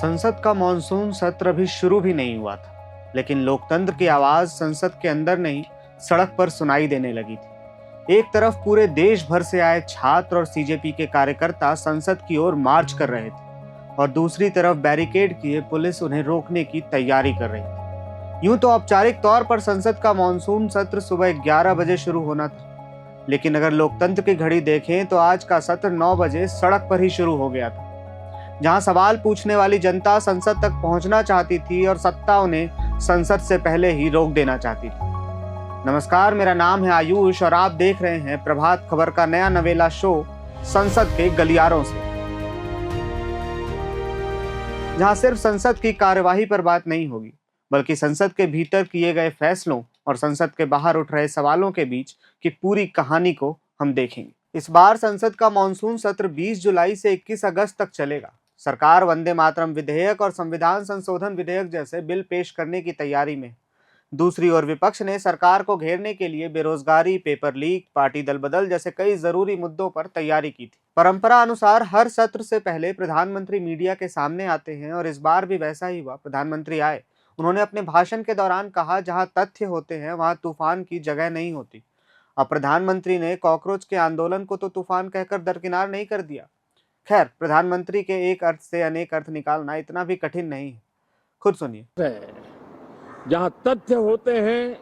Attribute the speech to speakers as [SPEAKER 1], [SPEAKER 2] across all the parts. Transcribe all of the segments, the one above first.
[SPEAKER 1] संसद का मॉनसून सत्र अभी शुरू भी नहीं हुआ था, लेकिन लोकतंत्र की आवाज संसद के अंदर नहीं, सड़क पर सुनाई देने लगी थी। एक तरफ पूरे देश भर से आए छात्र और सीजेपी के कार्यकर्ता संसद की ओर मार्च कर रहे थे और दूसरी तरफ बैरिकेड किए पुलिस उन्हें रोकने की तैयारी कर रही थी। यूं तो औपचारिक तौर पर संसद का मॉनसून सत्र सुबह 11 बजे शुरू होना था, लेकिन अगर लोकतंत्र की घड़ी देखें तो आज का सत्र 9 बजे सड़क पर ही शुरू हो गया था। जहां सवाल पूछने वाली जनता संसद तक पहुंचना चाहती थी और सत्ता उन्हें संसद से पहले ही रोक देना चाहती थी। नमस्कार, मेरा नाम है आयुष और आप देख रहे हैं प्रभात खबर का नया नवेला शो संसद के गलियारों से, जहां सिर्फ संसद की कार्यवाही पर बात नहीं होगी, बल्कि संसद के भीतर किए गए फैसलों और संसद के बाहर उठ रहे सवालों के बीच की पूरी कहानी को हम देखेंगे। इस बार संसद का मॉनसून सत्र 20 जुलाई से 21 अगस्त तक चलेगा। सरकार वंदे मातरम विधेयक और संविधान संशोधन विधेयक जैसे बिल पेश करने की तैयारी में। दूसरी ओर विपक्ष ने सरकार को घेरने के लिए बेरोजगारी, पेपर लीक, पार्टी दल बदल जैसे कई जरूरी मुद्दों पर तैयारी की थी। परंपरा अनुसार हर सत्र से पहले प्रधानमंत्री मीडिया के सामने आते हैं और इस बार भी वैसा ही हुआ। प्रधानमंत्री आए, उन्होंने अपने भाषण के दौरान कहा, जहां तथ्य होते हैं वहां तूफान की जगह नहीं होती। अब प्रधानमंत्री ने कॉकरोच के आंदोलन को तो तूफान कहकर दरकिनार नहीं कर दिया। खैर, प्रधानमंत्री के एक अर्थ से अनेक अर्थ निकालना इतना भी कठिन नहीं है। खुद सुनिए।
[SPEAKER 2] जहां तथ्य होते हैं,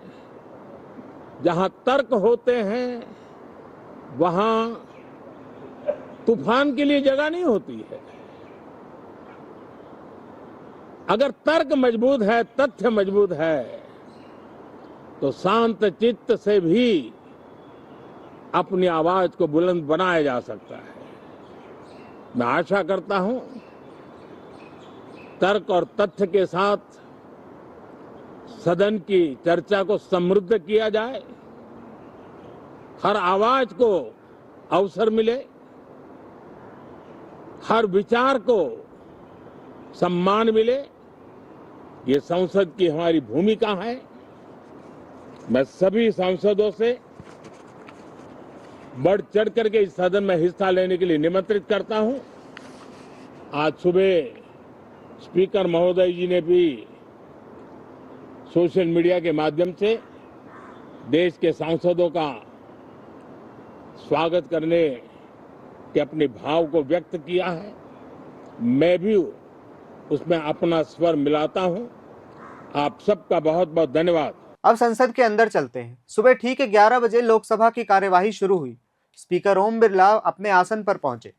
[SPEAKER 2] जहां तर्क होते हैं, वहां तूफान के लिए जगह नहीं होती है। अगर तर्क मजबूत है, तथ्य मजबूत है, तो शांत चित्त से भी अपनी आवाज को बुलंद बनाया जा सकता है। मैं आशा करता हूं तर्क और तथ्य के साथ सदन की चर्चा को समृद्ध किया जाए, हर आवाज को अवसर मिले, हर विचार को सम्मान मिले। ये संसद की हमारी भूमिका है। मैं सभी सांसदों से बढ़ चढ़ करके इस सदन में हिस्सा लेने के लिए निमंत्रित करता हूं। आज सुबह स्पीकर महोदय जी ने भी सोशल मीडिया के माध्यम से देश के सांसदों का स्वागत करने के अपने भाव को व्यक्त किया है। मैं भी उसमें अपना स्वर मिलाता हूं। आप सबका बहुत बहुत धन्यवाद।
[SPEAKER 1] अब संसद के अंदर चलते हैं। सुबह ठीक 11 बजे लोकसभा की कार्यवाही शुरू हुई। स्पीकर ओम बिरला अपने आसन पर पहुंचे।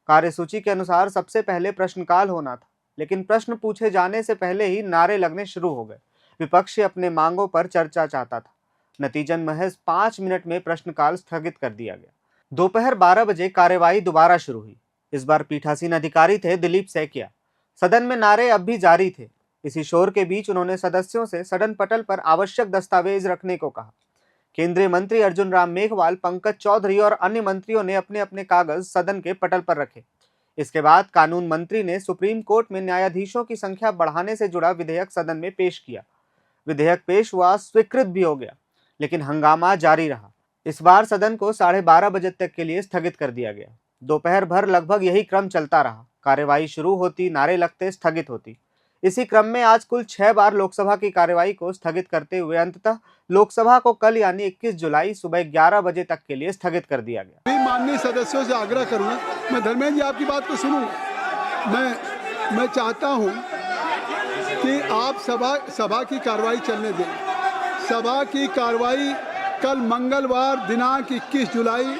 [SPEAKER 1] कार्यसूची के अनुसार सबसे पहले प्रश्नकाल होना था, लेकिन प्रश्न पूछे जाने से पहले ही नारे लगने शुरू हो गए। विपक्ष अपने मांगों पर चर्चा चाहता था। नतीजन महज 5 मिनट में प्रश्नकाल स्थगित कर दिया गया। दोपहर 12 बजे कार्यवाही दोबारा शुरू हुई। इस बार पीठासीन अधिकारी थे दिलीप सैकिया। सदन में नारे अब भी जारी थे। इसी शोर के बीच उन्होंने सदस्यों से सदन पटल पर आवश्यक दस्तावेज रखने को कहा। केंद्रीय मंत्री अर्जुन राम मेघवाल, पंकज चौधरी और अन्य मंत्रियों ने अपने अपने कागज सदन के पटल पर रखे। इसके बाद कानून मंत्री ने सुप्रीम कोर्ट में न्यायाधीशों की संख्या बढ़ाने से जुड़ा विधेयक सदन में पेश किया। विधेयक पेश हुआ, स्वीकृत भी हो गया, लेकिन हंगामा जारी रहा। इस बार सदन को 12:30 बजे तक के लिए स्थगित कर दिया गया। दोपहर भर लगभग यही क्रम चलता रहा। कार्यवाही शुरू होती, नारे लगते, स्थगित होती। इसी क्रम में आज कुल 6 बार लोकसभा की कार्यवाही को स्थगित करते हुए अंततः लोकसभा को कल यानी 21 जुलाई सुबह 11 बजे तक के लिए स्थगित कर दिया गया।
[SPEAKER 3] माननीय सदस्यों से आग्रह करूंगा, मैं धर्मेंद्र जी आपकी बात को सुनूं। मैं चाहता हूं कि आप सभा की कार्रवाई चलने दें। सभा की कार्रवाई कल मंगलवार दिनांक 21 जुलाई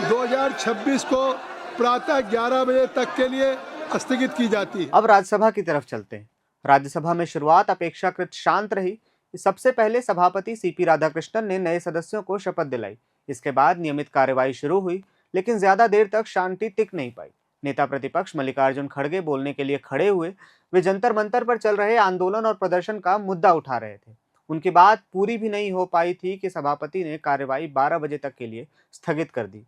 [SPEAKER 3] 2026 को प्रातः 11 बजे तक के लिए स्थगित की जाती है।
[SPEAKER 1] अब राज्यसभा की तरफ चलते हैं। राज्यसभा में शुरुआत अपेक्षाकृत शांत रही। सबसे पहले सभापति सीपी राधाकृष्णन ने नए सदस्यों को शपथ दिलाई। इसके बाद नियमित कार्यवाही शुरू हुई, लेकिन ज्यादा देर तक शांति टिक नहीं पाई। नेता प्रतिपक्ष मल्लिकार्जुन खड़गे बोलने के लिए खड़े हुए। वे जंतर मंतर पर चल रहे आंदोलन और प्रदर्शन का मुद्दा उठा रहे थे। उनकी बात पूरी भी नहीं हो पाई थी कि सभापति ने कार्यवाही 12 बजे तक के लिए स्थगित कर दी।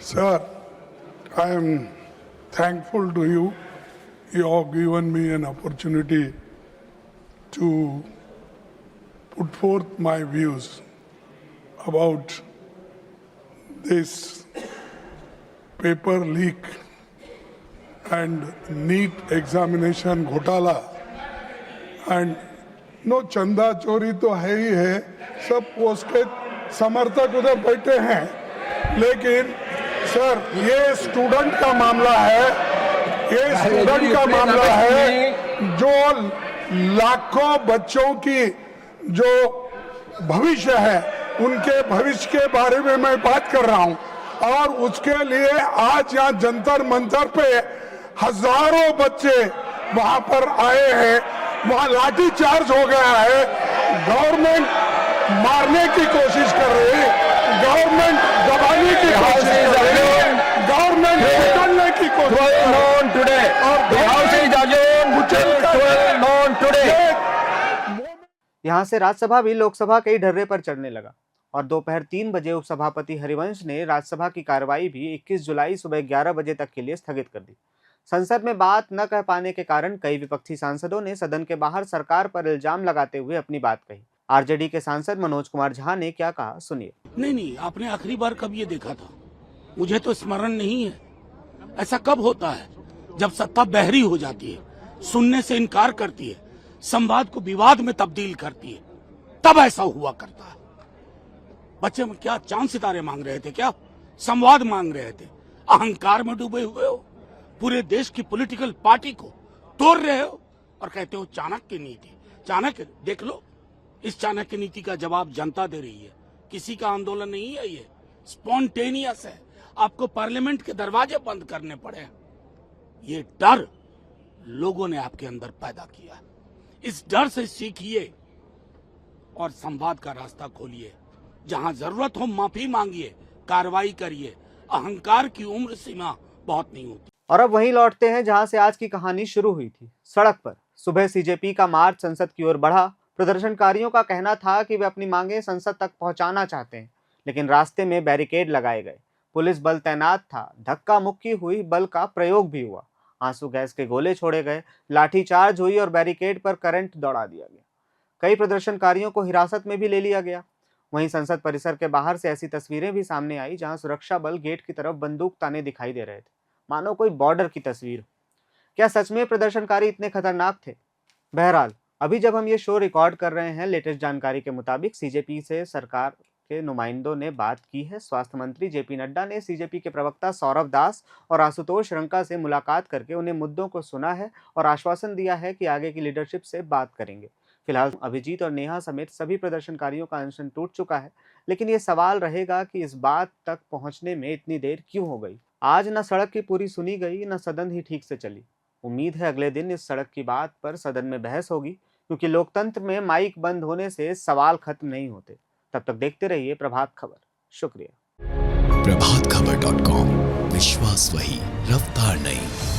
[SPEAKER 4] Sir, I am thankful to you. You have given me an opportunity to put forth my views about this paper leak and NEET examination घोटाला and नो चंदा चोरी तो है ही है, सब उसके समर्थक उधर बैठे हैं, लेकिन सर ये स्टूडेंट का मामला है, ये स्टूडेंट का मामला है जो लाखों बच्चों की जो भविष्य है उनके भविष्य के बारे में मैं बात कर रहा हूं, और उसके लिए आज यहाँ जंतर मंतर पे हजारों बच्चे वहां पर आए हैं, वहां लाठी चार्ज हो गया है, गवर्नमेंट मारने की कोशिश कर रही है, गवर्नमेंट दबाने की कोशिश कर रही है, गवर्नमेंट पकड़ने की कोशिश कर रही है।
[SPEAKER 1] यहाँ से राज्यसभा भी लोकसभा के ही ढर्रे पर चढ़ने लगा और दोपहर 3 बजे उपसभापति हरिवंश ने राज्यसभा की कार्रवाई भी 21 जुलाई सुबह 11 बजे तक के लिए स्थगित कर दी। संसद में बात न कह पाने के कारण कई विपक्षी सांसदों ने सदन के बाहर सरकार पर इल्जाम लगाते हुए अपनी बात कही। आरजेडी के सांसद मनोज कुमार झा ने क्या कहा, सुनिए।
[SPEAKER 2] नहीं, आपने आखिरी बार कब ये देखा था? मुझे तो स्मरण नहीं है। ऐसा कब होता है जब सत्ता बहरी हो जाती है, सुनने से इनकार करती है, संवाद को विवाद में तब्दील करती है, तब ऐसा हुआ करता है। बच्चे में क्या चांद सितारे मांग रहे थे? क्या संवाद मांग रहे थे? अहंकार में डूबे हुए हो, पूरे देश की पॉलिटिकल पार्टी को तोड़ रहे हो और कहते हो चाणक्य नीति। चाणक्य देख लो, इस चाणक्य नीति का जवाब जनता दे रही है। किसी का आंदोलन नहीं है, ये स्पॉन्टेनियस है। आपको पार्लियामेंट के दरवाजे बंद करने पड़े। ये डर लोगों ने आपके अंदर पैदा किया। इस डर से सीखिए और संवाद का रास्ता खोलिए। जहां जरूरत हो माफी मांगिए, कार्रवाई करिए। अहंकार की उम्र सीमा बहुत नहीं होती।
[SPEAKER 1] और अब वहीं लौटते हैं जहां से आज की कहानी शुरू हुई थी, सड़क पर। सुबह सीजेपी का मार्च संसद की ओर बढ़ा। प्रदर्शनकारियों का कहना था कि वे अपनी मांगे संसद तक पहुंचाना चाहते हैं, लेकिन रास्ते में बैरिकेड लगाए गए, पुलिस बल तैनात था, धक्का मुक्की हुई, बल का प्रयोग भी हुआ, आंसू गैस के गोले छोड़े गए, लाठीचार्ज हुई और बैरिकेड पर करंट दौड़ा दिया गया। कई प्रदर्शनकारियों को हिरासत में भी ले लिया गया। वहीं संसद परिसर के बाहर से ऐसी तस्वीरें भी सामने आई जहां सुरक्षा बल गेट की तरफ बंदूक ताने दिखाई दे रहे थे, मानो कोई बॉर्डर की तस्वीर। क्या सच में प्रदर्शनकारी इतने खतरनाक थे? बहरहाल अभी जब हम ये शो रिकॉर्ड कर रहे हैं, लेटेस्ट जानकारी के मुताबिक सीजेपी से सरकार के नुमाइंदों ने बात की है। स्वास्थ्य मंत्री जेपी नड्डा ने सीजेपी के प्रवक्ता सौरभ दास और आशुतोष रंका से मुलाकात करके उन्हें मुद्दों को सुना है और आश्वासन दिया है कि आगे की लीडरशिप से बात करेंगे। फिलहाल अभिजीत और नेहा समेत सभी प्रदर्शनकारियों का अनशन टूट चुका है, लेकिन ये सवाल रहेगा कि इस बात तक पहुंचने में इतनी देर क्यों हो गई। आज न सड़क की पूरी सुनी गई, न सदन ही ठीक से चली। उम्मीद है अगले दिन इस सड़क की बात पर सदन में बहस होगी, क्योंकि लोकतंत्र में माइक बंद होने से सवाल खत्म नहीं होते। तब तक देखते रहिए प्रभात खबर। शुक्रिया।
[SPEAKER 5] प्रभातखबर.com, विश्वास वही, रफ्तार नहीं।